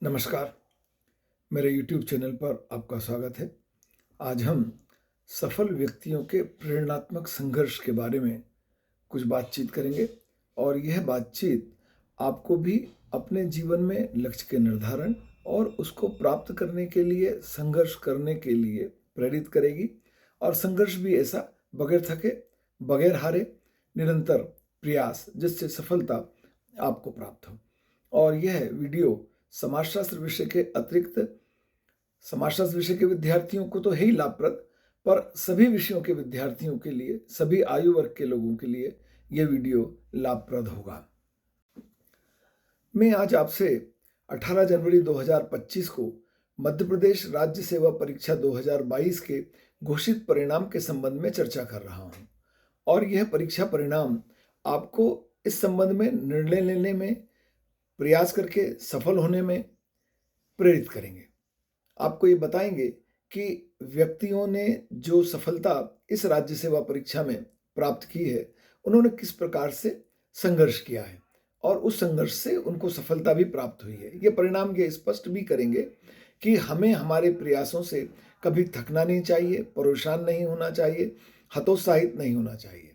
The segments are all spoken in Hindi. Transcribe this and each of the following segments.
नमस्कार, मेरे YouTube चैनल पर आपका स्वागत है। आज हम सफल व्यक्तियों के प्रेरणात्मक संघर्ष के बारे में कुछ बातचीत करेंगे और यह बातचीत आपको भी अपने जीवन में लक्ष्य के निर्धारण और उसको प्राप्त करने के लिए संघर्ष करने के लिए प्रेरित करेगी और संघर्ष भी ऐसा बगैर थके, बगैर हारे, निरंतर प्रयास जिससे सफलता आपको प्राप्त हो। और यह वीडियो समाजशास्त्र विषय के अतिरिक्त समाजशास्त्र विषय के विद्यार्थियों को तो है ही लाभप्रद, पर सभी विषयों के विद्यार्थियों के लिए, सभी आयु वर्ग के लोगों के लिए यह वीडियो लाभप्रद होगा। मैं आज आपसे 18 जनवरी 2025 को मध्य प्रदेश राज्य सेवा परीक्षा 2022 के घोषित परिणाम के संबंध में चर्चा कर रहा हूं और यह परीक्षा परिणाम आपको इस संबंध में निर्णय लेने में, प्रयास करके सफल होने में प्रेरित करेंगे। आपको ये बताएंगे कि व्यक्तियों ने जो सफलता इस राज्य सेवा परीक्षा में प्राप्त की है, उन्होंने किस प्रकार से संघर्ष किया है और उस संघर्ष से उनको सफलता भी प्राप्त हुई है। ये परिणाम ये स्पष्ट भी करेंगे कि हमें हमारे प्रयासों से कभी थकना नहीं चाहिए, परेशान नहीं होना चाहिए, हतोत्साहित नहीं होना चाहिए।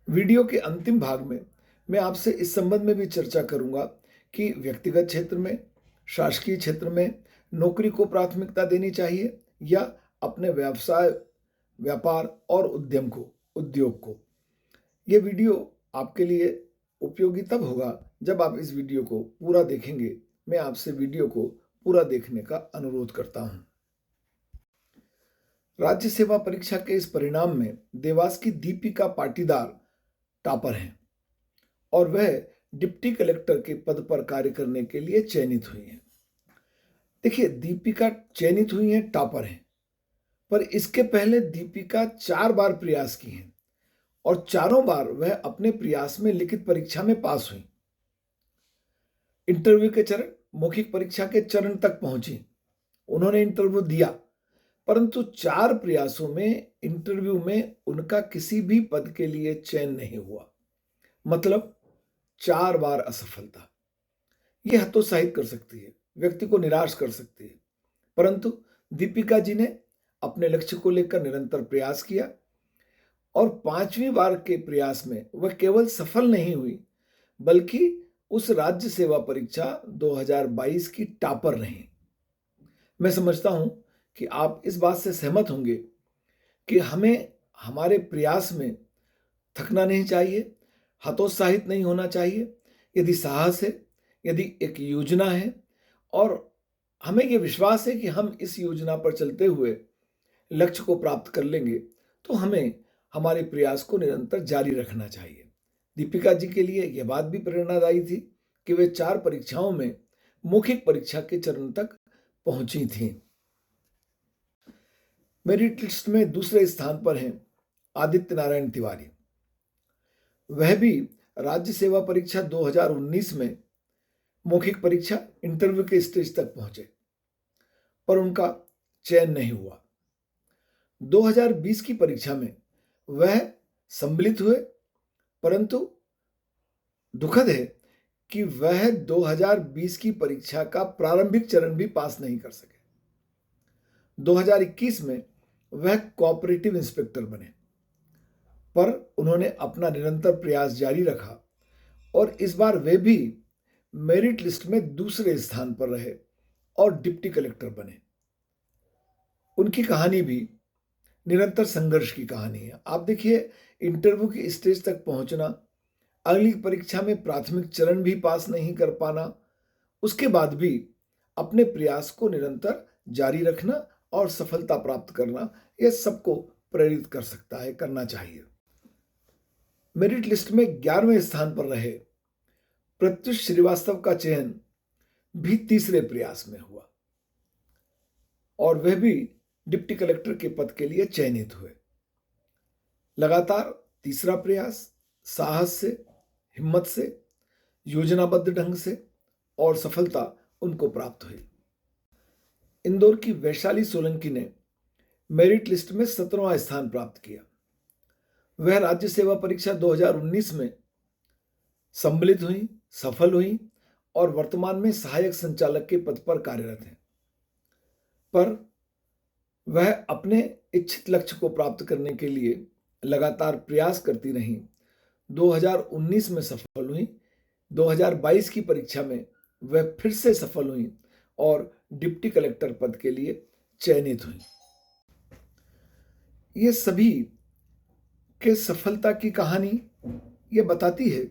वीडियो के अंतिम भाग में मैं आपसे इस संबंध में भी चर्चा करूंगा कि व्यक्तिगत क्षेत्र में, शासकीय क्षेत्र में नौकरी को प्राथमिकता देनी चाहिए या अपने व्यवसाय, व्यापार और उद्योग को। यह वीडियो आपके लिए उपयोगी तब होगा जब आप इस वीडियो को पूरा देखेंगे। मैं आपसे वीडियो को पूरा देखने का अनुरोध करता हूं। राज्य सेवा परीक्षा के इस परिणाम में देवास की दीपिका पाटीदार टॉपर हैं और वह डिप्टी कलेक्टर के पद पर कार्य करने के लिए चयनित हुई हैं। देखिए, दीपिका चयनित हुई हैं, टॉपर हैं, पर इसके पहले दीपिका 4 बार प्रयास की हैं और चारों बार वह अपने प्रयास में लिखित परीक्षा में पास हुई। इंटरव्यू के चरण, मौखिक परीक्षा के चरण तक पहुंची। उन्होंने इंटरव्यू दिया, परंतु 4 प्रयासों में इंटरव्यू में उनका किसी भी पद के लिए चयन नहीं हुआ। मतलब 4 बार असफलता। यह हतोत्साहित कर सकती है, व्यक्ति को निराश कर सकती है, परंतु दीपिका जी ने अपने लक्ष्य को लेकर निरंतर प्रयास किया और 5वीं बार के प्रयास में वह केवल सफल नहीं हुई, बल्कि उस राज्य सेवा परीक्षा 2022 की टॉपर रही। मैं समझता हूं कि आप इस बात से सहमत होंगे कि हमें हमारे प्रयास में थकना नहीं चाहिए, हतोत्साहित नहीं होना चाहिए। यदि साहस है, यदि एक योजना है और हमें यह विश्वास है कि हम इस योजना पर चलते हुए लक्ष्य को प्राप्त कर लेंगे, तो हमें हमारे प्रयास को निरंतर जारी रखना चाहिए। दीपिका जी के लिए यह बात भी प्रेरणादायी थी कि वे 4 परीक्षाओं में मौखिक परीक्षा के चरण तक पहुंची थीं। मेरिट लिस्ट में दूसरे स्थान पर हैं आदित्य नारायण तिवारी। वह भी राज्य सेवा परीक्षा 2019 में मौखिक परीक्षा, इंटरव्यू के स्टेज तक पहुंचे, पर उनका चयन नहीं हुआ। 2020 की परीक्षा में वह सम्मिलित हुए, परंतु दुखद है कि वह 2020 की परीक्षा का प्रारंभिक चरण भी पास नहीं कर सके। 2021 में वह कोऑपरेटिव इंस्पेक्टर बने, पर उन्होंने अपना निरंतर प्रयास जारी रखा और इस बार वे भी मेरिट लिस्ट में दूसरे स्थान पर रहे और डिप्टी कलेक्टर बने। उनकी कहानी भी निरंतर संघर्ष की कहानी है। आप देखिए, इंटरव्यू की स्टेज तक पहुंचना, अगली परीक्षा में प्राथमिक चरण भी पास नहीं कर पाना, उसके बाद भी अपने प्रयास को निरंतर जारी रखना और सफलता प्राप्त करना, यह सबको प्रेरित कर सकता है, करना चाहिए। मेरिट लिस्ट में 11वें स्थान पर रहे प्रत्युष श्रीवास्तव का चयन भी तीसरे प्रयास में हुआ और वह भी डिप्टी कलेक्टर के पद के लिए चयनित हुए। लगातार तीसरा प्रयास, साहस से, हिम्मत से, योजनाबद्ध ढंग से और सफलता उनको प्राप्त हुई। इंदौर की वैशाली सोलंकी ने मेरिट लिस्ट में 17वां स्थान प्राप्त किया। वह राज्य सेवा परीक्षा 2019 में सम्मिलित हुई, सफल हुई और वर्तमान में सहायक संचालक के पद पर कार्यरत हैं, पर वह अपने इच्छित लक्ष्य को प्राप्त करने के लिए लगातार प्रयास करती रहीं। 2019 में सफल हुई, 2022 की परीक्षा में वह फिर से सफल हुई और डिप्टी कलेक्टर पद के लिए चयनित हुई। ये सभी के सफलता की कहानी ये बताती है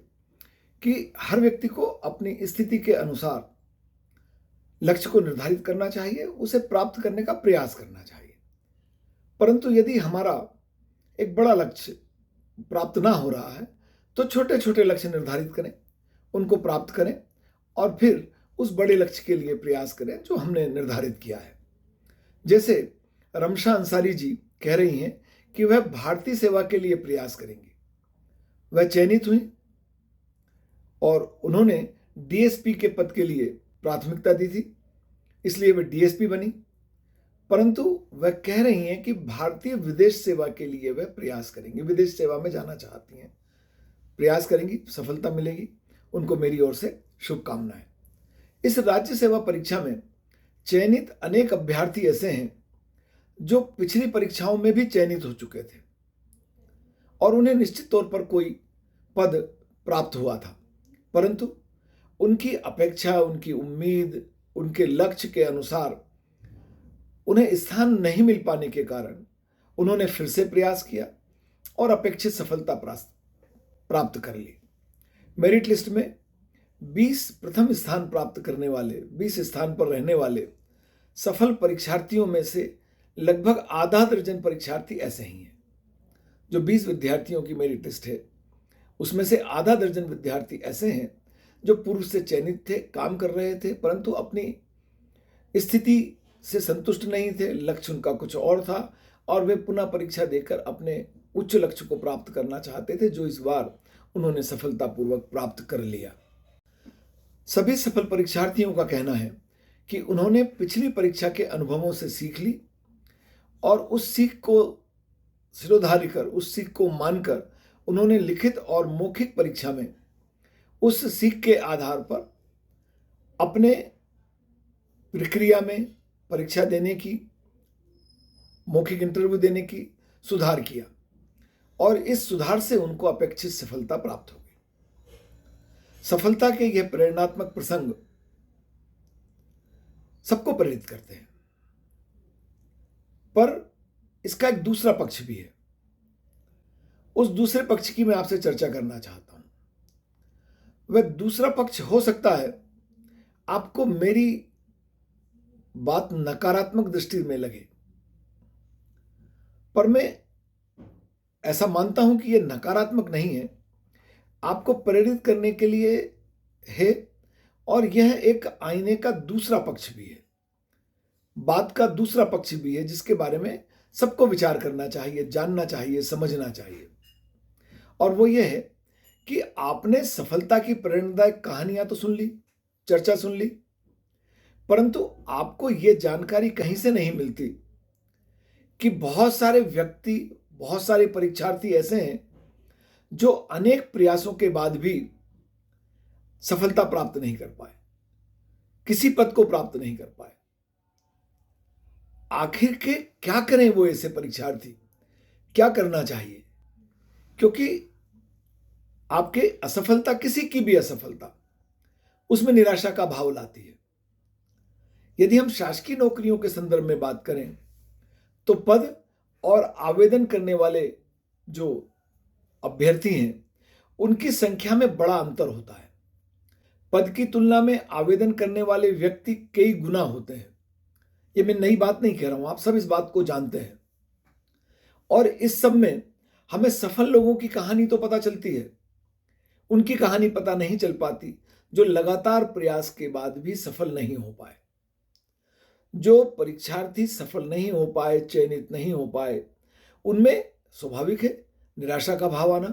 कि हर व्यक्ति को अपनी स्थिति के अनुसार लक्ष्य को निर्धारित करना चाहिए, उसे प्राप्त करने का प्रयास करना चाहिए। परंतु यदि हमारा एक बड़ा लक्ष्य प्राप्त ना हो रहा है तो छोटे छोटे लक्ष्य निर्धारित करें, उनको प्राप्त करें और फिर उस बड़े लक्ष्य के लिए प्रयास करें जो हमने निर्धारित किया है। जैसे रमशा अंसारी जी कह रही हैं कि वह भारतीय सेवा के लिए प्रयास करेंगी। वह चयनित हुई और उन्होंने डीएसपी के पद के लिए प्राथमिकता दी थी, इसलिए वह डीएसपी बनी। परंतु वह कह रही हैं कि भारतीय विदेश सेवा के लिए वह प्रयास करेंगी, विदेश सेवा में जाना चाहती हैं, प्रयास करेंगी, सफलता मिलेगी, उनको मेरी ओर से शुभकामनाएं। इस राज्य सेवा परीक्षा में चयनित अनेक अभ्यर्थी ऐसे हैं जो पिछली परीक्षाओं में भी चयनित हो चुके थे और उन्हें निश्चित तौर पर कोई पद प्राप्त हुआ था, परंतु उनकी अपेक्षा, उनकी उम्मीद, उनके लक्ष्य के अनुसार उन्हें स्थान नहीं मिल पाने के कारण उन्होंने फिर से प्रयास किया और अपेक्षित सफलता प्राप्त कर ली। मेरिट लिस्ट में 20 प्रथम स्थान प्राप्त करने वाले, 20 स्थान पर रहने वाले सफल परीक्षार्थियों में से लगभग आधा दर्जन परीक्षार्थी ऐसे ही हैं। जो 20 विद्यार्थियों की मेरिट लिस्ट है उसमें से आधा दर्जन विद्यार्थी ऐसे हैं जो पूर्व से चयनित थे, काम कर रहे थे, परंतु अपनी स्थिति से संतुष्ट नहीं थे, लक्ष्य उनका कुछ और था और वे पुनः परीक्षा देकर अपने उच्च लक्ष्य को प्राप्त करना चाहते थे, जो इस बार उन्होंने सफलतापूर्वक प्राप्त कर लिया। सभी सफल परीक्षार्थियों का कहना है कि उन्होंने पिछली परीक्षा के अनुभवों से सीख ली और उस सीख को सिरोधार्य कर, उस सीख को मानकर उन्होंने लिखित और मौखिक परीक्षा में उस सीख के आधार पर अपने प्रक्रिया में परीक्षा देने की, मौखिक इंटरव्यू देने की सुधार किया और इस सुधार से उनको अपेक्षित सफलता प्राप्त हो गई। सफलता के यह प्रेरणात्मक प्रसंग सबको प्रेरित करते हैं, पर इसका एक दूसरा पक्ष भी है। उस दूसरे पक्ष की मैं आपसे चर्चा करना चाहता हूं। वह दूसरा पक्ष हो सकता है आपको मेरी बात नकारात्मक दृष्टि में लगे, पर मैं ऐसा मानता हूं कि यह नकारात्मक नहीं है, आपको प्रेरित करने के लिए है और यह एक आईने का दूसरा पक्ष भी है, बात का दूसरा पक्ष भी है जिसके बारे में सबको विचार करना चाहिए, जानना चाहिए, समझना चाहिए। और वो ये है कि आपने सफलता की प्रेरणादायक कहानियां तो सुन ली, चर्चा सुन ली, परंतु आपको ये जानकारी कहीं से नहीं मिलती कि बहुत सारे व्यक्ति, बहुत सारे परीक्षार्थी ऐसे हैं जो अनेक प्रयासों के बाद भी सफलता प्राप्त नहीं कर पाए, किसी पद को प्राप्त नहीं कर पाए। आखिर के क्या करें वो ऐसे परीक्षार्थी, क्या करना चाहिए? क्योंकि आपके असफलता, किसी की भी असफलता, उसमें निराशा का भाव लाती है। यदि हम शासकीय नौकरियों के संदर्भ में बात करें तो पद और आवेदन करने वाले जो अभ्यर्थी हैं उनकी संख्या में बड़ा अंतर होता है। पद की तुलना में आवेदन करने वाले व्यक्ति कई गुना होते हैं। ये मैं नई बात नहीं कह रहा हूं, आप सब इस बात को जानते हैं। और इस सब में हमें सफल लोगों की कहानी तो पता चलती है, उनकी कहानी पता नहीं चल पाती जो लगातार प्रयास के बाद भी सफल नहीं हो पाए। जो परीक्षार्थी सफल नहीं हो पाए, चयनित नहीं हो पाए, उनमें स्वाभाविक है निराशा का भाव आना,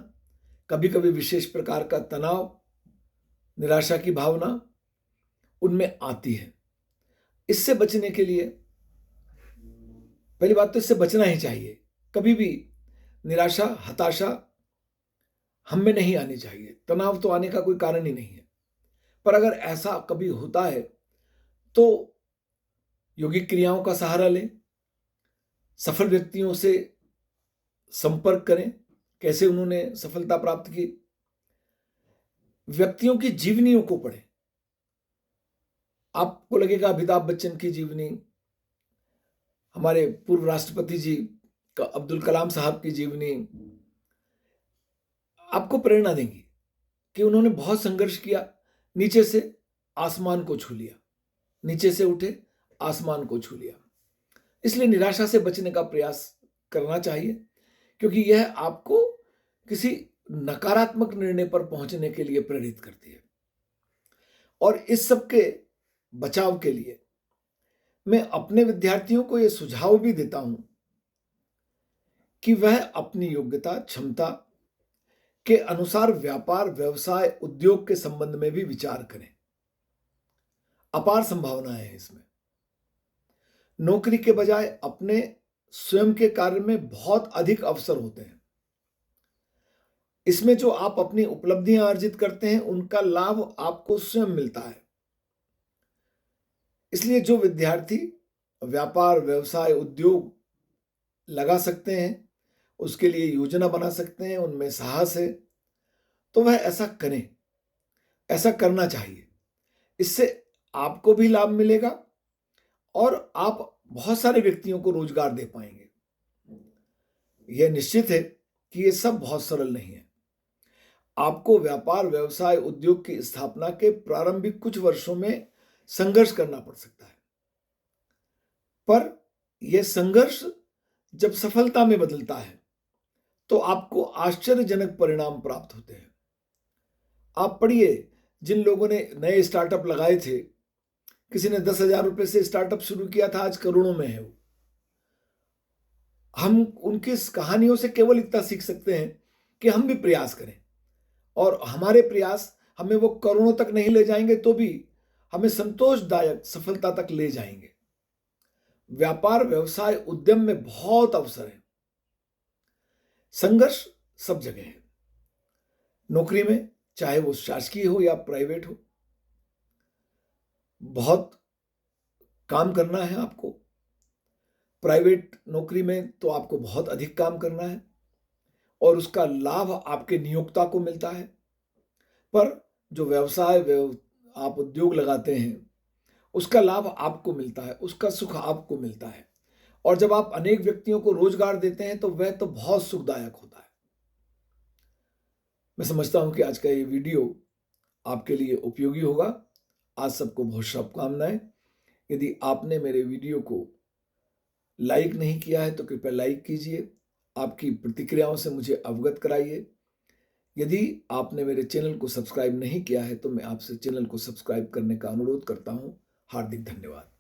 कभी कभी विशेष प्रकार का तनाव, निराशा की भावना उनमें आती है। इससे बचने के लिए पहली बात तो इससे बचना ही चाहिए। कभी भी निराशा, हताशा हम में नहीं आनी चाहिए। तनाव तो आने का कोई कारण ही नहीं है, पर अगर ऐसा कभी होता है तो योगिक क्रियाओं का सहारा लें, सफल व्यक्तियों से संपर्क करें, कैसे उन्होंने सफलता प्राप्त की, व्यक्तियों की जीवनियों को पढ़ें। आपको लगेगा अमिताभ बच्चन की जीवनी, हमारे पूर्व राष्ट्रपति जी का अब्दुल कलाम साहब की जीवनी आपको प्रेरणा देंगी कि उन्होंने बहुत संघर्ष किया, नीचे से आसमान को छू लिया, नीचे से उठे आसमान को छू लिया। इसलिए निराशा से बचने का प्रयास करना चाहिए, क्योंकि यह आपको किसी नकारात्मक निर्णय पर पहुंचने के लिए प्रेरित करती है। और इस सब के बचाव के लिए मैं अपने विद्यार्थियों को यह सुझाव भी देता हूं कि वह अपनी योग्यता, क्षमता के अनुसार व्यापार, व्यवसाय, उद्योग के संबंध में भी विचार करें। अपार संभावनाएं हैं इसमें। नौकरी के बजाय अपने स्वयं के कार्य में बहुत अधिक अवसर होते हैं। इसमें जो आप अपनी उपलब्धियां अर्जित करते हैं उनका लाभ आपको स्वयं मिलता है। इसलिए जो विद्यार्थी व्यापार, व्यवसाय, उद्योग लगा सकते हैं, उसके लिए योजना बना सकते हैं, उनमें साहस है, तो वह ऐसा करें, ऐसा करना चाहिए। इससे आपको भी लाभ मिलेगा और आप बहुत सारे व्यक्तियों को रोजगार दे पाएंगे। यह निश्चित है कि यह सब बहुत सरल नहीं है। आपको व्यापार, व्यवसाय, उद्योग की स्थापना के प्रारंभिक कुछ वर्षों में संघर्ष करना पड़ सकता है, पर यह संघर्ष जब सफलता में बदलता है तो आपको आश्चर्यजनक परिणाम प्राप्त होते हैं। आप पढ़िए, जिन लोगों ने नए स्टार्टअप लगाए थे, किसी ने 10,000 रुपए से स्टार्टअप शुरू किया था, आज करोड़ों में है वो। हम उनकी इस कहानियों से केवल इतना सीख सकते हैं कि हम भी प्रयास करें, और हमारे प्रयास हमें वो करोड़ों तक नहीं ले जाएंगे तो भी हमें संतोषदायक सफलता तक ले जाएंगे। व्यापार, व्यवसाय, उद्यम में बहुत अवसर है। संघर्ष सब जगह है। नौकरी में, चाहे वो शासकीय हो या प्राइवेट हो, बहुत काम करना है आपको। प्राइवेट नौकरी में तो आपको बहुत अधिक काम करना है और उसका लाभ आपके नियोक्ता को मिलता है। पर जो व्यवसाय, आप उद्योग लगाते हैं, उसका लाभ आपको मिलता है, उसका सुख आपको मिलता है। और जब आप अनेक व्यक्तियों को रोजगार देते हैं तो वह तो बहुत सुखदायक होता है। मैं समझता हूं कि आज का ये वीडियो आपके लिए उपयोगी होगा। आज सबको बहुत शुभकामनाएं। यदि आपने मेरे वीडियो को लाइक नहीं किया है तो कृपया लाइक कीजिए। आपकी प्रतिक्रियाओं से मुझे अवगत कराइए। यदि आपने मेरे चैनल को सब्सक्राइब नहीं किया है तो मैं आपसे चैनल को सब्सक्राइब करने का अनुरोध करता हूं। हार्दिक धन्यवाद।